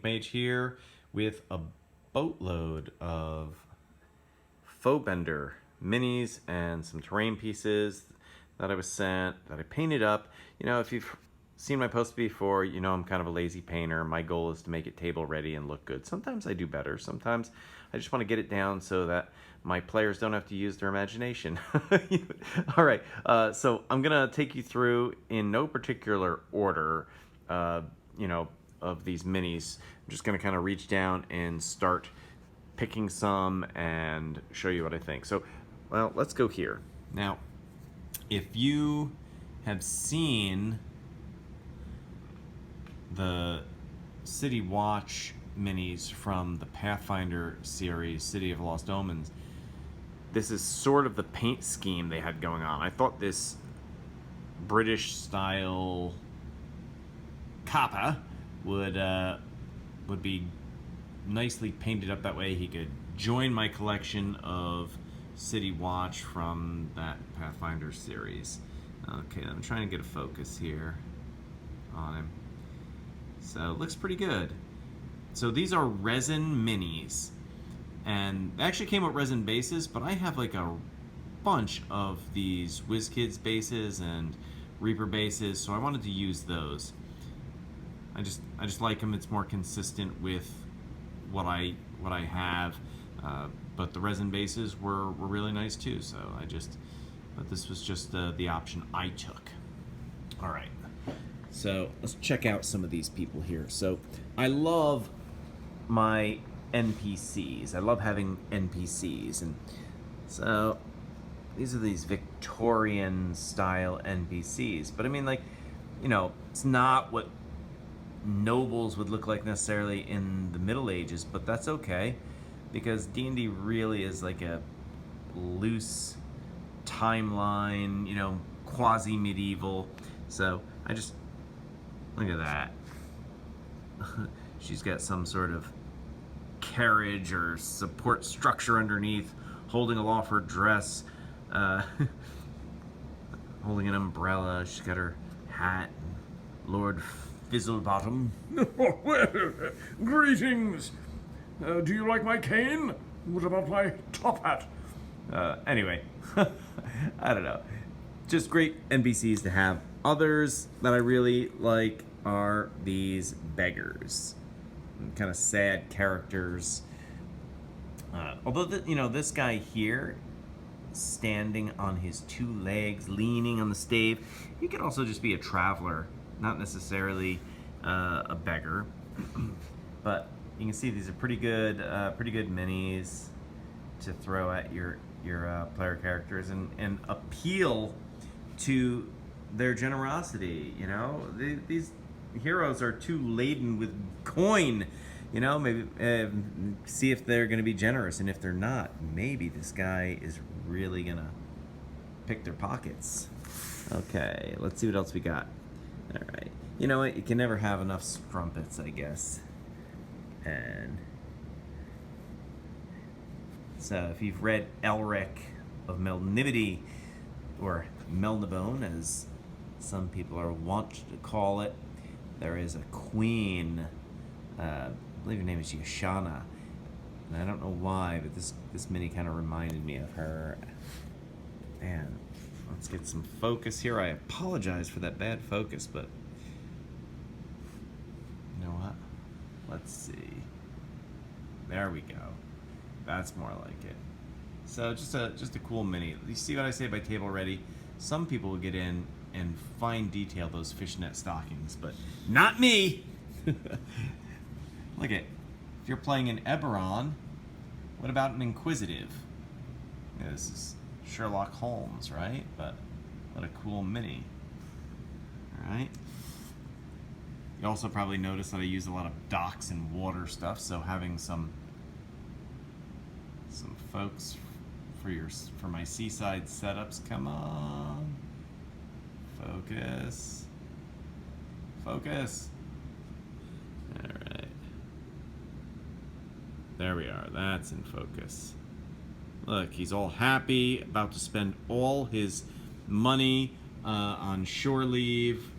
Mage here with a boatload of FoeBender minis and some terrain pieces that I was sent, that I painted up. You know, if you've seen my posts before, you know I'm kind of a lazy painter. My goal is to make it table ready and look good. Sometimes I do better. Sometimes I just want to get it down so that my players don't have to use their imagination. All right, so I'm gonna take you through in no particular order, you know, of these minis. I'm just gonna kind of reach down and start picking some and show you what I think. So, well, let's go here. Now, if you have seen the City Watch minis from the Pathfinder series, City of Lost Omens, this is sort of the paint scheme they had going on. I thought this British style kappa would be nicely painted up that way. He could join my collection of City Watch from that Pathfinder series. Okay, I'm trying to get a focus here on him. So it looks pretty good. So these are Resin Minis, and they actually came with resin bases, but I have like a bunch of these WizKids bases and Reaper bases, so I wanted to use those. I just like them. It's more consistent with what I have, but the resin bases were really nice too. So but this was just the option I took. All right, so let's check out some of these people here. So I love my NPCs. I love having NPCs, and so these are these Victorian style NPCs. But I mean, like, you know, it's not what nobles would look like necessarily in the Middle Ages, but that's okay, because D&D really is like a loose timeline, you know, quasi-medieval. So I just, look at that. She's got some sort of carriage or support structure underneath, holding aloft her dress, holding an umbrella. She's got her hat, Lord Fizzlebottom. Well, greetings. Do you like my cane? What about my top hat? Anyway, I don't know. Just great NPCs to have. Others that I really like are these beggars. Kind of sad characters. Although, you know, this guy here, standing on his two legs, leaning on the stave, he could also just be a traveler, not necessarily a beggar. But you can see these are pretty good minis to throw at your player characters and appeal to their generosity. You know, these heroes are too laden with coin. You know, maybe see if they're going to be generous, and if they're not, maybe this guy is really going to pick their pockets. Okay, let's see what else we got. All right, you know what? You can never have enough strumpets, I guess. And so, if you've read Elric of Melnibone, or Melnibone, as some people are wont to call it, there is a queen. I believe her name is Yashana, and I don't know why, but this mini kind of reminded me of her. Man, let's get some focus here. I apologize for that bad focus, but you know what? Let's see. There we go. That's more like it. So just a cool mini. You see what I say by table ready? Some people will get in and fine detail those fishnet stockings, but not me. Look at, if you're playing an Eberron, what about an Inquisitive? Yeah, this is Sherlock Holmes, right? But what a cool mini. All right. You also probably noticed that I use a lot of docks and water stuff, so having some folks for my seaside setups. Come on. Focus. Focus. All right. There we are. That's in focus. Look, he's all happy, about to spend all his money on shore leave.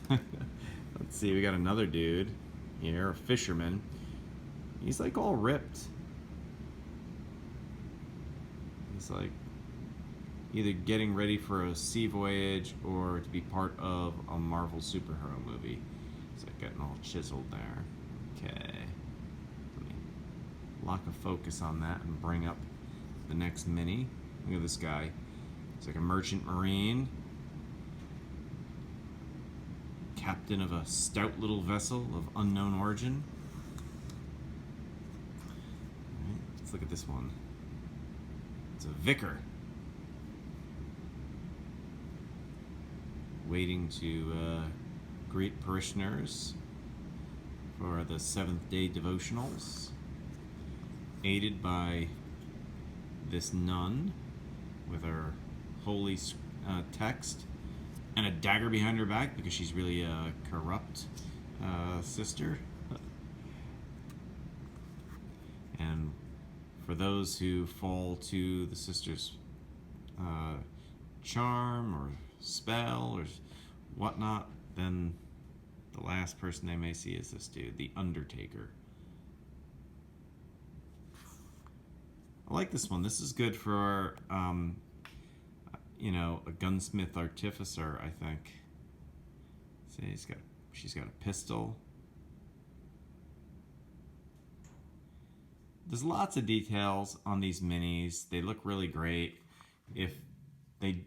Let's see, we got another dude here, a fisherman. He's like all ripped. He's like either getting ready for a sea voyage or to be part of a Marvel superhero movie. He's like getting all chiseled there. Okay. Let me lock a focus on that and bring up the next mini. Look at this guy. He's like a merchant marine. Captain of a stout little vessel of unknown origin. Alright, let's look at this one. It's a vicar. Waiting to greet parishioners for the seventh day devotionals. Aided by this nun with her holy text and a dagger behind her back because she's really a corrupt sister. And for those who fall to the sister's charm or spell or whatnot, then the last person they may see is this dude, the Undertaker. I like this one. This is good for, a gunsmith artificer, I think. See, she's got a pistol. There's lots of details on these minis. They look really great. If they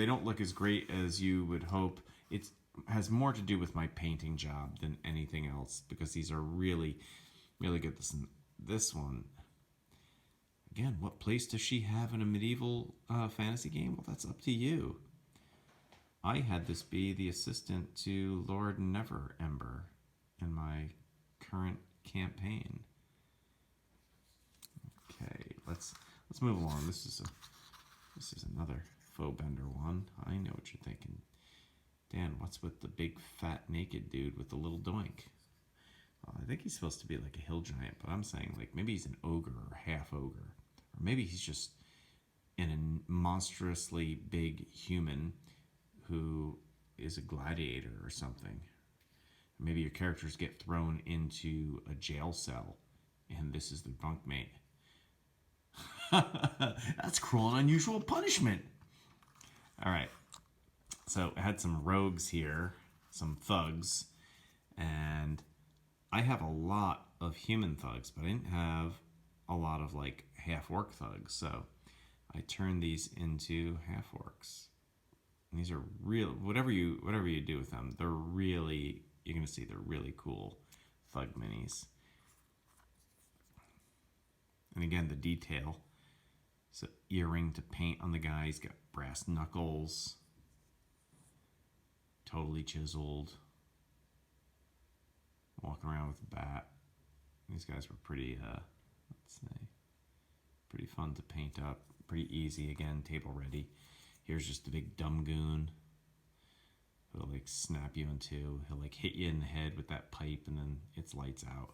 don't look as great as you would hope, it has more to do with my painting job than anything else, because these are really, really good. This one. Again, what place does she have in a medieval fantasy game? Well, that's up to you. I had this be the assistant to Lord Neverember in my current campaign. Okay, let's move along. This is another FoeBender one. I know what you're thinking. Dan, what's with the big fat naked dude with the little doink? Well, I think he's supposed to be like a hill giant, but I'm saying like maybe he's an ogre or half ogre. Or maybe he's just a monstrously big human who is a gladiator or something. Maybe your characters get thrown into a jail cell and this is the bunkmate. That's cruel and unusual punishment. All right. So I had some rogues here, some thugs, and I have a lot of human thugs, but I didn't have a lot of like half-orc thugs, so I turned these into half-orcs. And these are real, whatever you do with them, they're really, you're gonna see they're really cool thug minis. And again, the detail. So earring to paint on the guy, he's got brass knuckles, totally chiseled, walking around with a bat. These guys were pretty, let's say, pretty fun to paint up. Pretty easy, again, table ready. Here's just a big dumb goon. He'll like snap you in two. He'll like hit you in the head with that pipe and then it's lights out.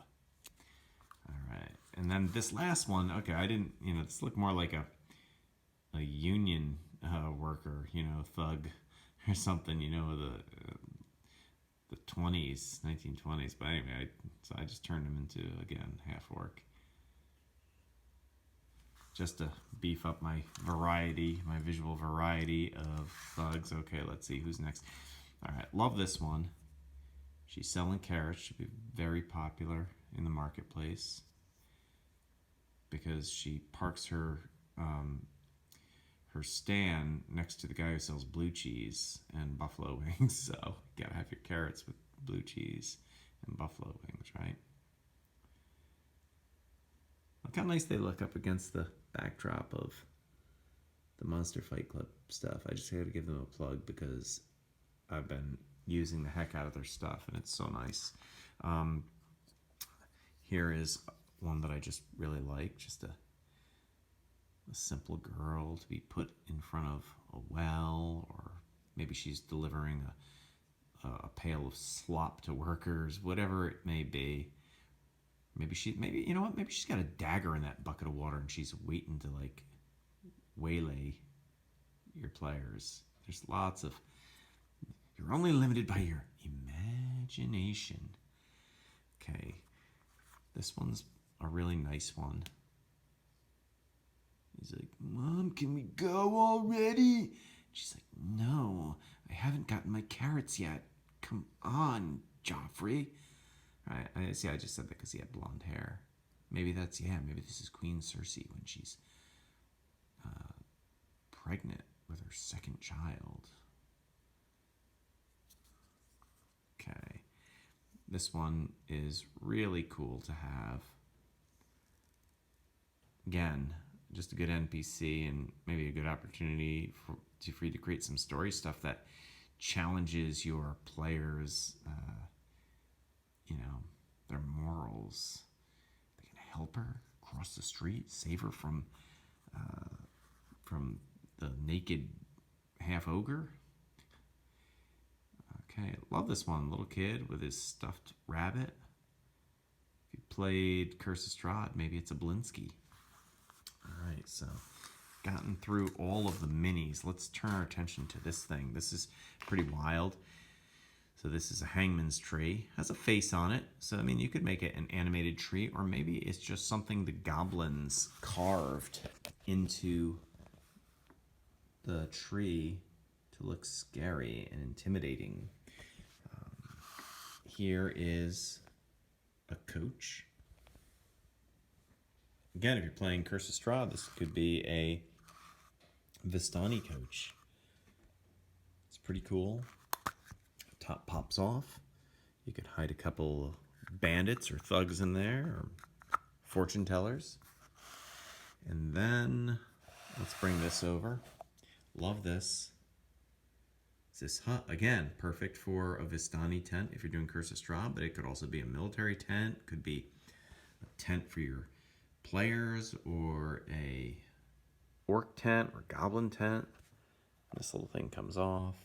All right. And then this last one, okay, I didn't, this looked more like a union worker, thug or something, the 20s, 1920s. But anyway, so I just turned him into, again, half-orc. Just to beef up my visual variety of thugs. Okay, let's see who's next. All right, love this one. She's selling carrots. Should be very popular in the marketplace because she parks her stand next to the guy who sells blue cheese and buffalo wings. So you gotta have your carrots with blue cheese and buffalo wings, right? Look how nice they look up against the backdrop of the Monster Fight Club stuff. I just had to give them a plug because I've been using the heck out of their stuff and it's so nice. Here is one that I just really like, just a simple girl to be put in front of a well, or maybe she's delivering a pail of slop to workers, whatever it may be. Maybe she's got a dagger in that bucket of water and she's waiting to like waylay your players. There's lots of, you're only limited by your imagination. Okay. This one's a really nice one. He's like, Mom, can we go already? She's like, no, I haven't gotten my carrots yet. Come on, Joffrey. I see, I just said that because he had blonde hair. Maybe maybe this is Queen Cersei when she's pregnant with her second child. Okay. This one is really cool to have. Again, just a good NPC and maybe a good opportunity for you to create some story stuff that challenges your players, their morals. They can help her cross the street, save her from the naked half ogre. Okay, love this one. Little kid with his stuffed rabbit. If you played Curse of Strahd, maybe it's a Blinsky. All right, so gotten through all of the minis. Let's turn our attention to this thing. This is pretty wild. So this is a Hangman's tree. Has a face on it. So, I mean, you could make it an animated tree, or maybe it's just something the goblins carved into the tree to look scary and intimidating. Here is a coach. Again, if you're playing Curse of Strahd, this could be a Vistani coach. It's pretty cool. Top pops off. You could hide a couple bandits or thugs in there, or fortune tellers. And then let's bring this over. Love this. It's this hut, again, perfect for a Vistani tent if you're doing Curse of Strahd, but it could also be a military tent, could be a tent for your players, or a orc tent or goblin tent. This little thing comes off.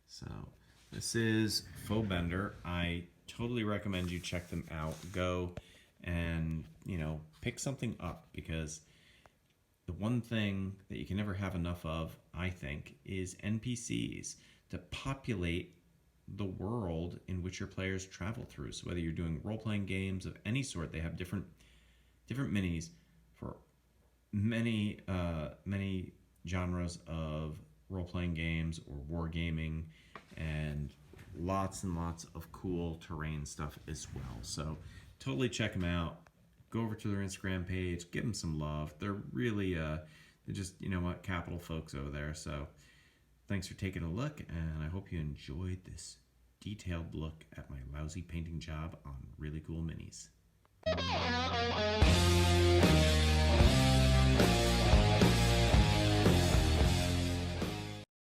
So this is FoeBender. I totally recommend you check them out. Go and, pick something up, because the one thing that you can never have enough of, I think, is NPCs to populate the world in which your players travel through. So whether you're doing role-playing games of any sort, they have different minis for many genres of role-playing games or wargaming, and lots of cool terrain stuff as well. So totally check them out. Go over to their Instagram page, give them some love. They're really, they're just, capital folks over there. So thanks for taking a look, and I hope you enjoyed this detailed look at my lousy painting job on really cool minis.